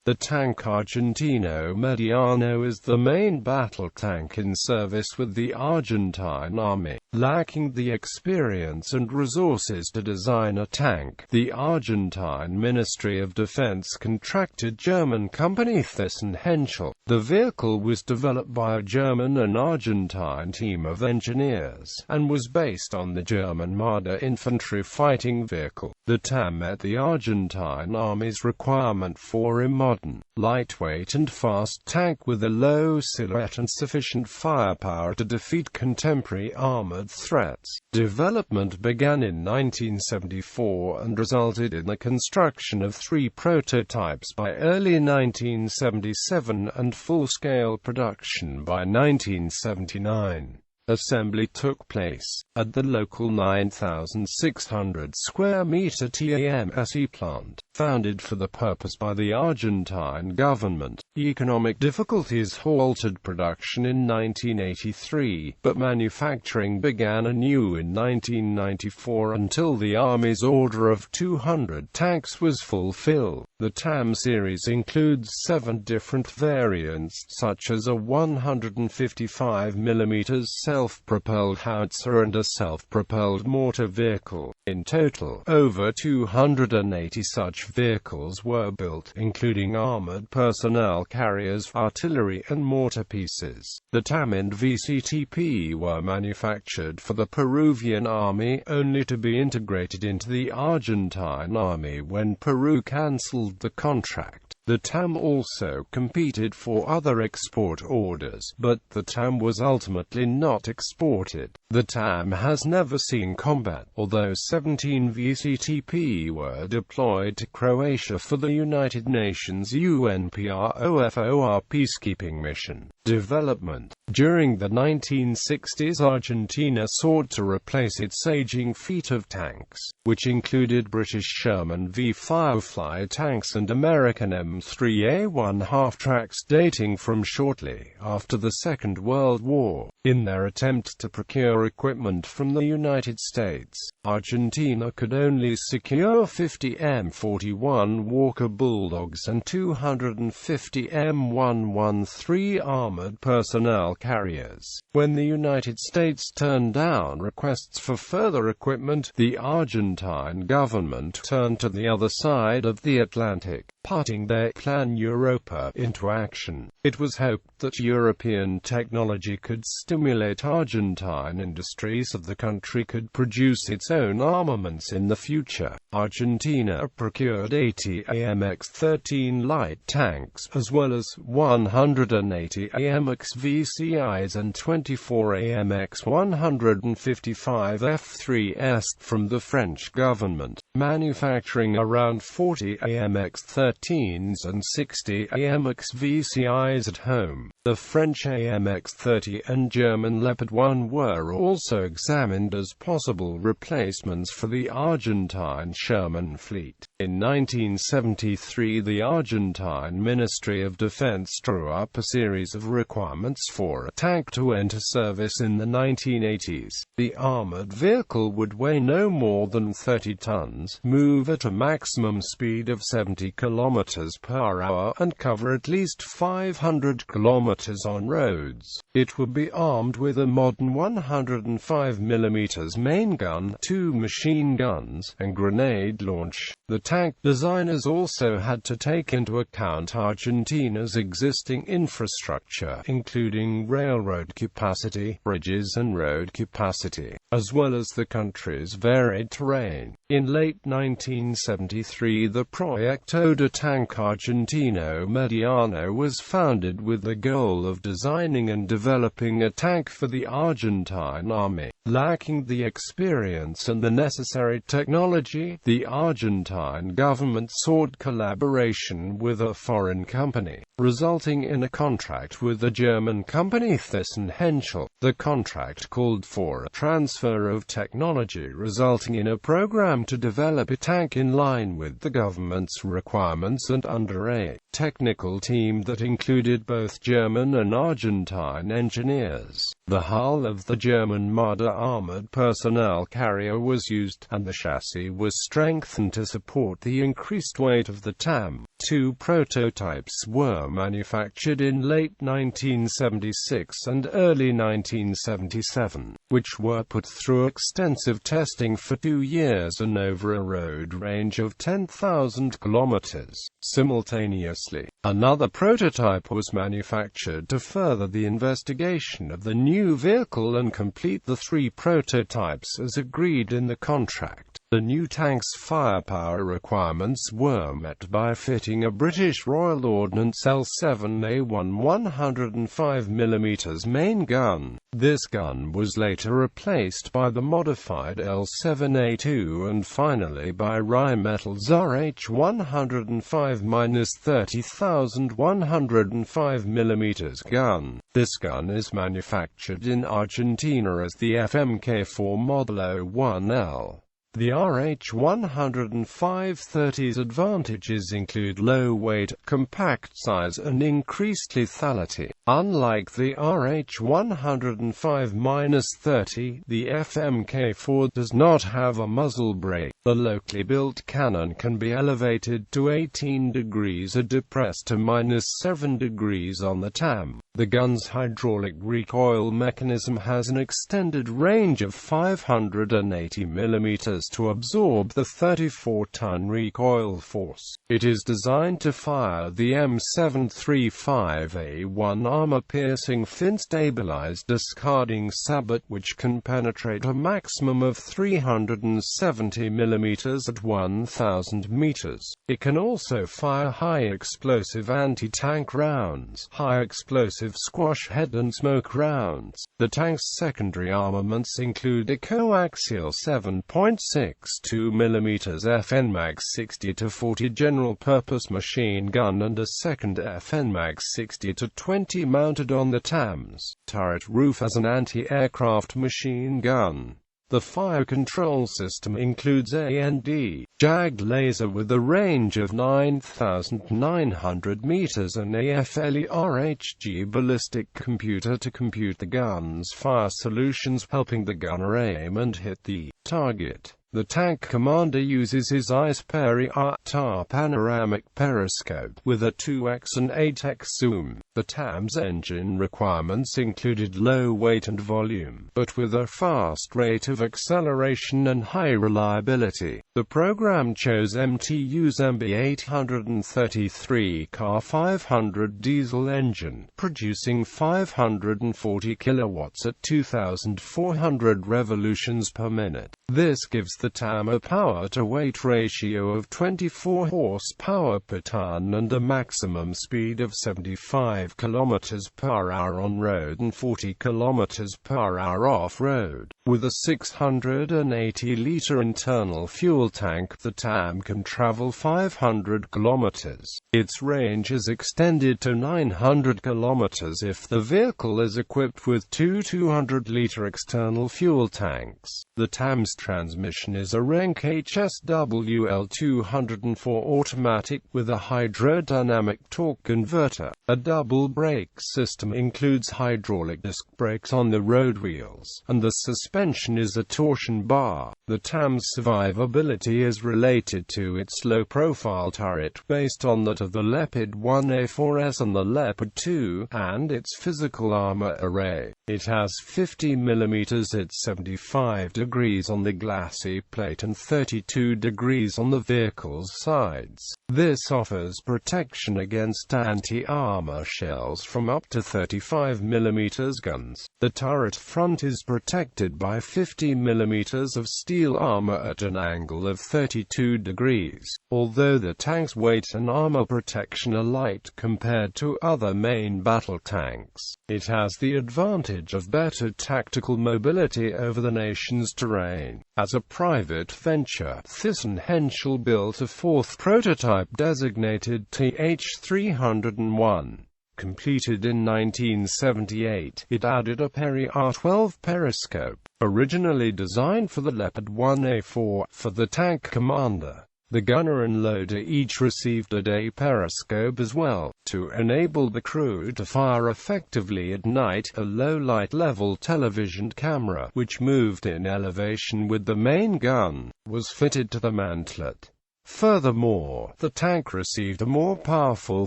The Tanque Argentino Mediano is the main battle tank in service with the Argentine Army. Lacking the experience and resources to design a tank, the Argentine Ministry of Defense contracted German company Thyssen-Henschel. The vehicle was developed by a German and Argentine team of engineers, and was based on the German Marder infantry fighting vehicle. The TAM met the Argentine Army's requirement for a modern, lightweight and fast tank with a low silhouette and sufficient firepower to defeat contemporary armored threats. Development began in 1974 and resulted in the construction of 3 prototypes by early 1977 and full-scale production by 1979. Assembly took place at the local 9,600 square meter TAMSE plant, founded for the purpose by the Argentine government. Economic difficulties halted production in 1983, but manufacturing began anew in 1994 until the Army's order of 200 tanks was fulfilled. The TAM series includes 7 different variants, such as a 155 mm self-propelled howitzer and a self-propelled mortar vehicle. In total, over 280 such vehicles were built, including armored personnel carriers, artillery and mortar pieces. The TAM and VCTP were manufactured for the Peruvian army, only to be integrated into the Argentine army when Peru cancelled the contract. The TAM also competed for other export orders, but the TAM was ultimately not exported. The TAM has never seen combat, although 17 VCTP were deployed to Croatia for the United Nations UNPROFOR peacekeeping mission. Development. During the 1960s, Argentina sought to replace its aging fleet of tanks, which included British Sherman V Firefly tanks and American M3A1 half-tracks dating from shortly after the Second World War. In their attempt to procure equipment from the United States, Argentina could only secure 50 M41 Walker Bulldogs and 250 M113 armored personnel carriers. When the United States turned down requests for further equipment, the Argentine government turned to the other side of the Atlantic, putting their Plan Europa into action. It was hoped that European technology could stimulate Argentine industry so the country could produce its own armaments in the future. Argentina procured 80 AMX-13 light tanks, as well as 180 AMX VCIs and 24 AMX 155 F3s from the French government, manufacturing around 40 AMX-13s and 60 AMX VCIs at home. The French AMX-30 and German Leopard 1 were also examined as possible replacements for the Argentine Sherman fleet. In 1973, the Argentine Ministry of Defense drew up a series of requirements for a tank to enter service in the 1980s. The armored vehicle would weigh no more than 30 tons, move at a maximum speed of 70 km per hour, and cover at least 500 km on roads. It would be armed with a modern 105 mm main gun, 2 machine guns, and grenade launch. The tank designers also had to take into account Argentina's existing infrastructure, including railroad capacity, bridges and road capacity, as well as the country's varied terrain. In late 1973, the Proyecto de Tanque Argentino Mediano was founded with the goal of designing and developing a tank for the Argentine Army. Lacking the experience and the necessary technology, the Argentine government sought collaboration with a foreign company, resulting in a contract with the German company Thyssen-Henschel. The contract called for a transfer of technology, resulting in a program to develop a tank in line with the government's requirements and under a technical team that included both German and Argentine engineers. The hull of the German Marder armored personnel carrier was used, and the chassis was strengthened to support the increased weight of the TAM. Two prototypes were manufactured in late 1976 and early 1977, which were put through extensive testing for 2 years and over a road range of 10,000 kilometers. Simultaneously, another prototype was manufactured to further the investigation of the new vehicle and complete the 3 prototypes as agreed in the contract. The new tank's firepower requirements were met by fitting a British Royal Ordnance L7A1 105mm main gun. This gun was later replaced by the modified L7A2 and finally by Rheinmetall's RH105-30105mm gun. This gun is manufactured in Argentina as the FMK4 Model 01L. The RH-105-30's advantages include low weight, compact size and increased lethality. Unlike the RH-105-30, the FMK4 does not have a muzzle brake. The locally built cannon can be elevated to 18 degrees or depressed to -7 degrees on the TAM. The gun's hydraulic recoil mechanism has an extended range of 580 mm to absorb the 34-ton recoil force. It is designed to fire the M735A1 armor-piercing fin-stabilized discarding sabot, which can penetrate a maximum of 370 mm at 1,000 meters. It can also fire high-explosive anti-tank rounds, high-explosive squash head and smoke rounds. The tank's secondary armaments include a coaxial 7.62mm FN Mag 60-40 general-purpose machine gun and a second FN Mag 60-20 mounted on the TAM's turret roof as an anti-aircraft machine gun. The fire control system includes A&D JAG laser with a range of 9,900 meters and AFLE-RHG ballistic computer to compute the gun's fire solutions, helping the gunner aim and hit the target. The tank commander uses his Ice Peri-ATAR panoramic periscope with a 2x and 8x zoom. The TAM's engine requirements included low weight and volume, but with a fast rate of acceleration and high reliability. The program chose MTU's MB833 Car 500 diesel engine, producing 540 kilowatts at 2,400 revolutions per minute. This gives the TAM a power-to-weight ratio of 24 horsepower per ton and a maximum speed of 75 km per hour on road and 40 km per hour off-road. With a 680-liter internal fuel tank, the TAM can travel 500 kilometers. Its range is extended to 900 kilometers if the vehicle is equipped with two 200-liter external fuel tanks. The TAM's transmission is a Renk HSWL204 automatic with a hydrodynamic torque converter. A double brake system includes hydraulic disc brakes on the road wheels, and the suspension is a torsion bar. The TAM's survivability is related to its low-profile turret based on that of the Leopard 1A4S and the Leopard 2, and its physical armor array. It has 50 mm at 75 degrees on the glacis plate and 32 degrees on the vehicle's sides. This offers protection against anti-armor shells from up to 35 mm guns. The turret front is protected by 50 mm of steel armor at an angle of 32 degrees. Although the tank's weight and armor protection are light compared to other main battle tanks, it has the advantage of better tactical mobility over the nation's terrain. As a private venture, Thyssen-Henschel built a fourth prototype designated TH301. Completed in 1978, it added a Peri-R12 periscope, originally designed for the Leopard 1A4, for the tank commander. The gunner and loader each received a day periscope as well, to enable the crew to fire effectively at night. A low-light level television camera, which moved in elevation with the main gun, was fitted to the mantlet. Furthermore, the tank received a more powerful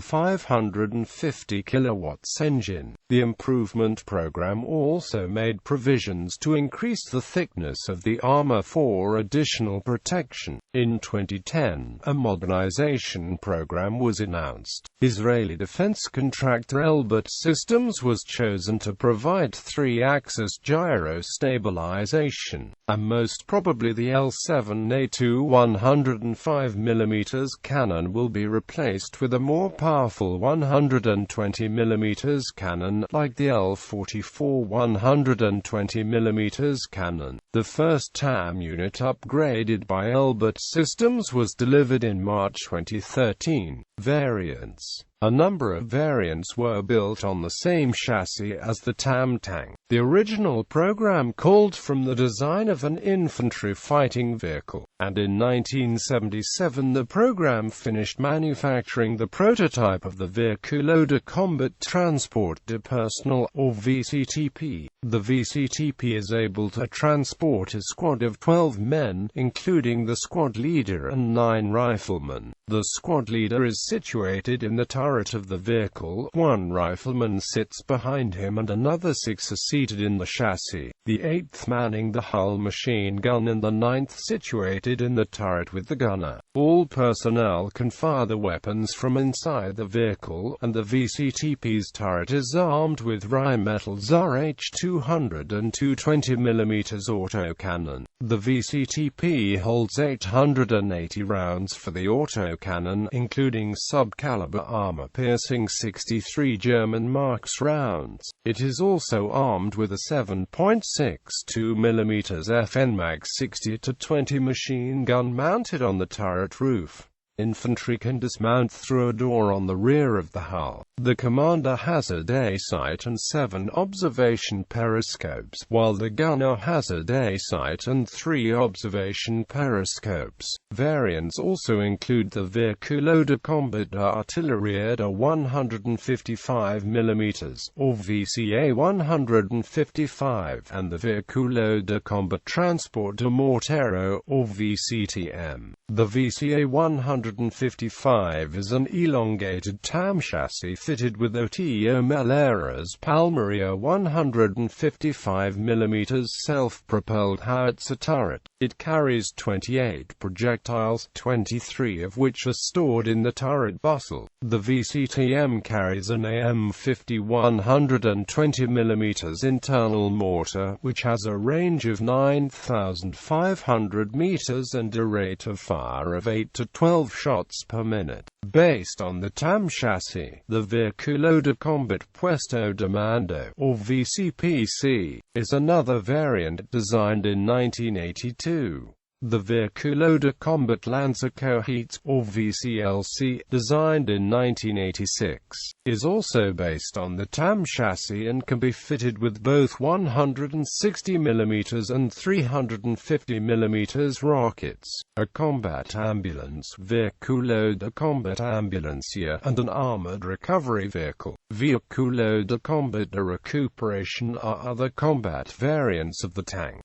550 kilowatts engine. The improvement program also made provisions to increase the thickness of the armor for additional protection. In 2010, a modernization program was announced. Israeli defense contractor Elbit Systems was chosen to provide 3-axis gyro stabilization, and most probably the L7A2 105mm cannon will be replaced with a more powerful 120mm cannon, like the L44 120mm cannon. The first TAM unit upgraded by Elbit Systems was delivered in March 2013. Variants. A number of variants were built on the same chassis as the TAM tank. The original program called from the design of an infantry fighting vehicle, and in 1977 the program finished manufacturing the prototype of the vehicle.The combat transport de personnel, or VCTP. The VCTP is able to transport a squad of 12 men, including the squad leader and 9 riflemen. The squad leader is situated in the turret of the vehicle, 1 rifleman sits behind him and another 6 are seated in the chassis, the 8th manning the hull machine gun and the 9th situated in the turret with the gunner. All personnel can fire the weapons from inside the vehicle, and the VCTP's turret is armed with Rheinmetall's RH200 and 220mm autocannon. The VCTP holds 880 rounds for the autocannon, including sub-caliber armor-piercing 63 German Marks rounds. It is also armed with a 7.62mm FN Mag 60-20 machine gun mounted on the turret roof. Infantry can dismount through a door on the rear of the hull. The commander has a day sight and 7 observation periscopes, while the gunner has a day sight and 3 observation periscopes. Variants also include the vehicle.The combat artillery at 155mm, or VCA 155, and the vehicle.The combat transport de mortero, or VCTM. The VCA 155 is an elongated TAM chassis fitted with Otto Mellera's Palmaria 155mm self-propelled howitzer turret. It carries 28 projectiles, 23 of which are stored in the turret bustle. The VCTM carries an AM-50 120mm internal mortar, which has a range of 9,500 meters and a rate of fire of 8 to 12 shots per minute. Based on the TAM chassis, the vehicle.The combat puesto de mando, or VCPC, is another variant designed in 1982. The vehicle.The combat Lancer Cohete, or VCLC, designed in 1986, is also based on the TAM chassis and can be fitted with both 160mm and 350mm rockets, a combat ambulance, vehicle.The combat ambulancia, and an armored recovery vehicle. Vehicle.The combat de recuperation are other combat variants of the tank.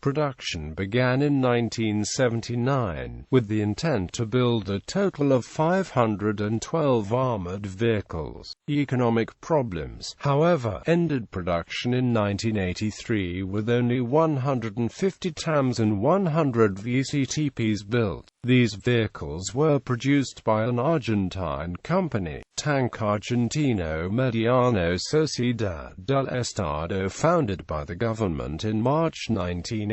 Production began in 1979, with the intent to build a total of 512 armored vehicles. Economic problems, however, ended production in 1983 with only 150 TAMs and 100 VCTPs built. These vehicles were produced by an Argentine company, Tanque Argentino Mediano Sociedad del Estado, founded by the government in March 1980.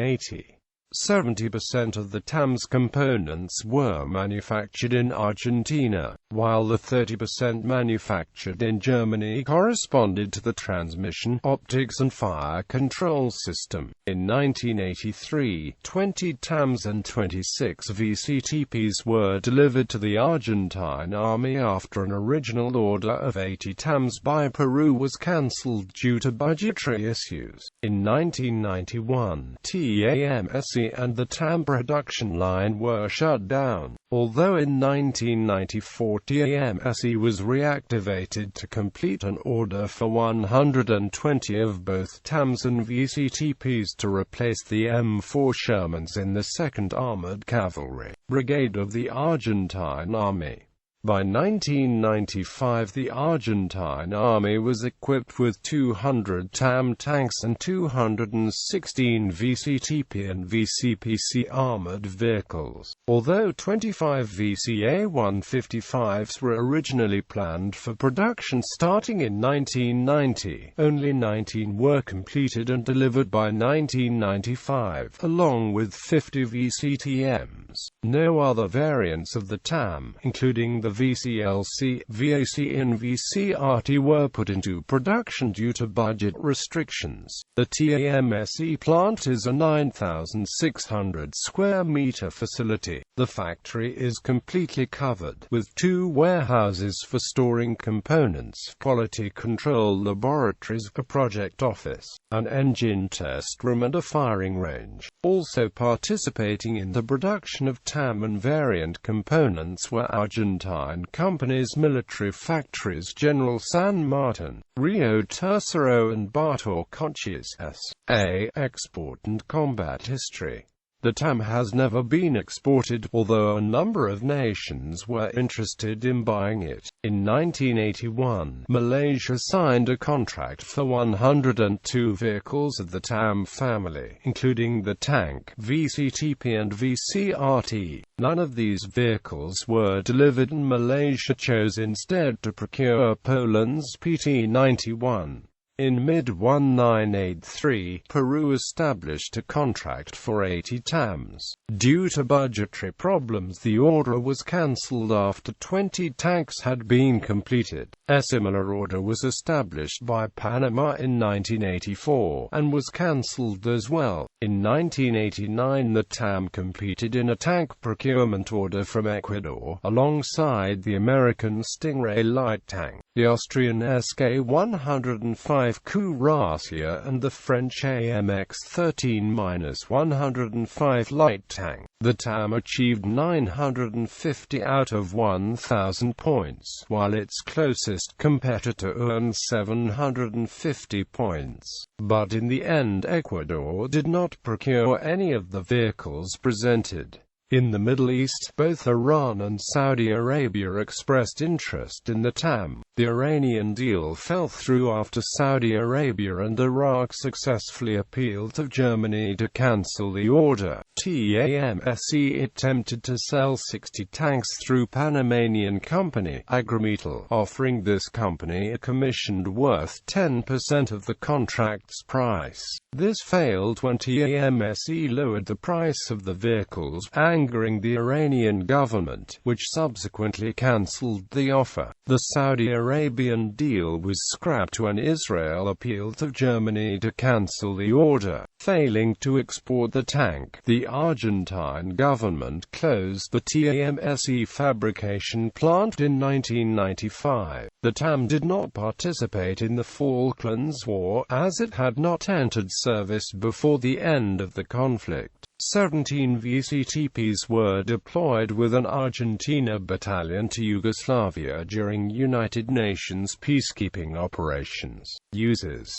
70% of the TAM's components were manufactured in Argentina, while the 30% manufactured in Germany corresponded to the transmission, optics and fire control system. In 1983, 20 TAMs and 26 VCTPs were delivered to the Argentine Army after an original order of 80 TAMs by Peru was cancelled due to budgetary issues. In 1991, TAMS Army and the TAM production line were shut down, although in 1994 TAMSE was reactivated to complete an order for 120 of both TAMs and VCTPs to replace the M4 Shermans in the 2nd Armored Cavalry Brigade of the Argentine Army. By 1995 the Argentine Army was equipped with 200 TAM tanks and 216 VCTP and VCPC armored vehicles. Although 25 VCA-155s were originally planned for production starting in 1990, only 19 were completed and delivered by 1995, along with 50 VCTMs. No other variants of the TAM, including the VCLC, VAC and VCRT, were put into production due to budget restrictions. The TAMSE plant is a 9,600 square meter facility. The factory is completely covered, with 2 warehouses for storing components, quality control laboratories, a project office, an engine test room and a firing range. Also participating in the production of TAM and variant components were Argentine companies' military factories General San Martin, Rio Tercero and Bartor Conchis. S.A. Export and combat history. The TAM has never been exported, although a number of nations were interested in buying it. In 1981, Malaysia signed a contract for 102 vehicles of the TAM family, including the tank, VCTP and VCRT. None of these vehicles were delivered and Malaysia chose instead to procure Poland's PT-91. In mid-1983, Peru established a contract for 80 TAMs. Due to budgetary problems, the order was cancelled after 20 tanks had been completed. A similar order was established by Panama in 1984, and was cancelled as well. In 1989 the TAM competed in a tank procurement order from Ecuador, alongside the American Stingray light tank, the Austrian SK-105 Cuirassier and the French AMX-13-105 light tank. The TAM achieved 950 out of 1,000 points, while its closest competitor earned 750 points. But in the end Ecuador did not procure any of the vehicles presented. In the Middle East, both Iran and Saudi Arabia expressed interest in the TAM. The Iranian deal fell through after Saudi Arabia and Iraq successfully appealed to Germany to cancel the order. TAMSE attempted to sell 60 tanks through Panamanian company, Agrometal, offering this company a commission worth 10% of the contract's price. This failed when TAMSE lowered the price of the vehicles, angering the Iranian government, which subsequently cancelled the offer. The Saudi Arabian deal was scrapped when Israel appealed to Germany to cancel the order. Failing to export the tank, the Argentine government closed the TAMSE fabrication plant in 1995. The TAM did not participate in the Falklands War, as it had not entered service before the end of the conflict. 17 VCTPs were deployed with an Argentina battalion to Yugoslavia during United Nations peacekeeping operations. Uses